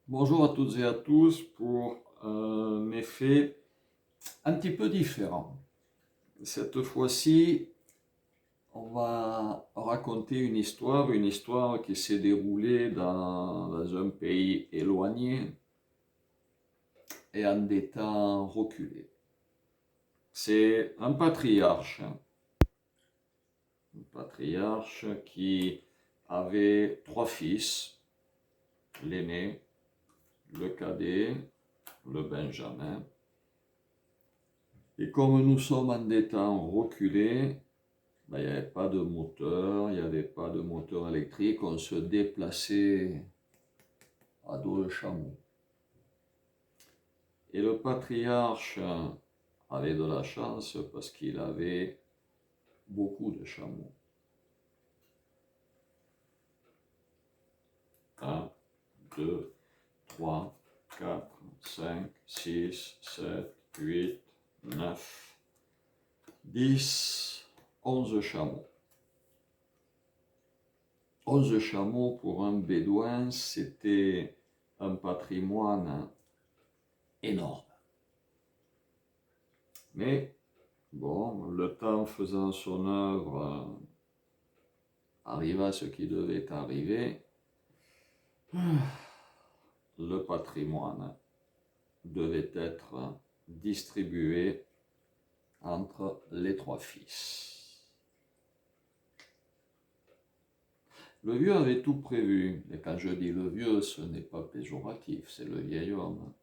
Bonjour à toutes et à tous pour un effet un petit peu différent. Cette fois-ci, on va raconter une histoire qui s'est déroulée dans un pays éloigné et en des temps reculés. C'est un patriarche qui avait trois fils, l'aîné, le cadet, le benjamin. Et comme nous sommes en des temps reculés, il n'y avait pas de moteur, il n'y avait pas de moteur électrique, on se déplaçait à dos de chameau. Et le patriarche avait de la chance parce qu'il avait beaucoup de chameaux. 1, 2, 3, 4, 5, 6, 7, 8, 9, 10, 11 chameaux. 11 chameaux pour un bédouin, c'était un patrimoine énorme. Mais, bon, le temps faisant son œuvre, arriva ce qui devait arriver. Le patrimoine devait être distribué entre les trois fils. Le vieux avait tout prévu, et quand je dis le vieux, ce n'est pas péjoratif, c'est le vieil homme.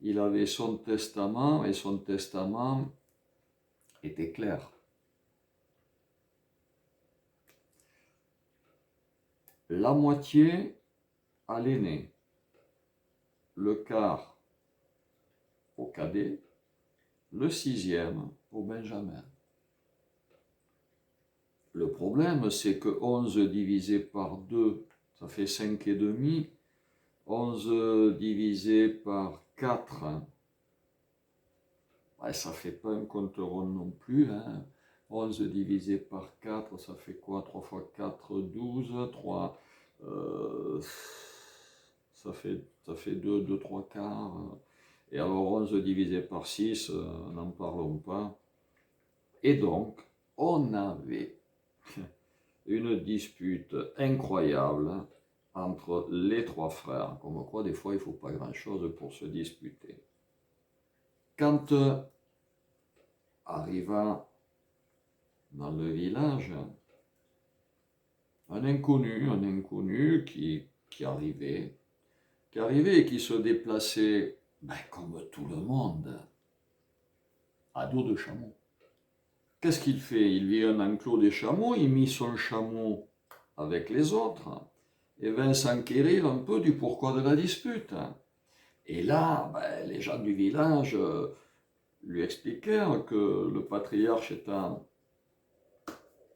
Il avait son testament, et son testament était clair. La moitié à l'aîné, le quart au cadet, le sixième au benjamin. Le problème, c'est que 11 divisé par 2, ça fait 5,5. 11 divisé par 4, ouais, ça fait pas un compte rond non plus. 11 divisé par 4, ça fait quoi? 3 fois 4, 12. 3, ça fait 2, 2, 3 quarts. Et alors 11 divisé par 6, n'en parlons pas. Et donc, on avait une dispute incroyable entre les trois frères. Comme quoi, des fois, il ne faut pas grand-chose pour se disputer. Quand arriva dans le village un inconnu qui arrivait et qui se déplaçait, comme tout le monde, à dos de chameau. Qu'est-ce qu'il fait? Il vit un enclos des chameaux, il mit son chameau avec les autres et vint s'enquérir un peu du pourquoi de la dispute. Et là, les gens du village lui expliquèrent que le patriarche étant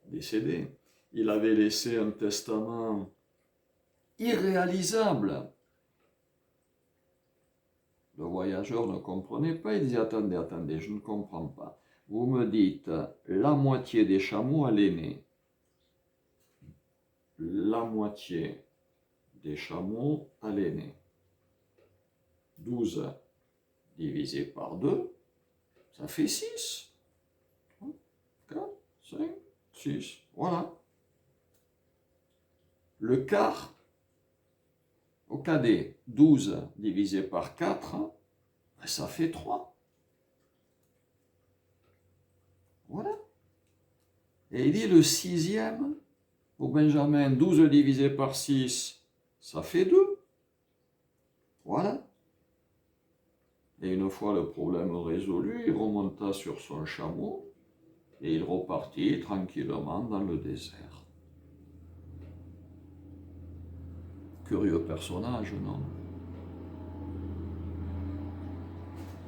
décédé, il avait laissé un testament irréalisable. Le voyageur ne comprenait pas, il disait attendez, je ne comprends pas. Vous me dites la moitié des chameaux à l'aîné, la moitié des chameaux à l'aîné. 12 divisé par 2, ça fait 6. 4, 5, 6, voilà. Le quart au cadet, 12 divisé par 4, ça fait 3. Voilà. Et il dit le sixième au benjamin, 12 divisé par 6, ça fait 2. Voilà. Et une fois le problème résolu, il remonta sur son chameau et il repartit tranquillement dans le désert. Curieux personnage, non?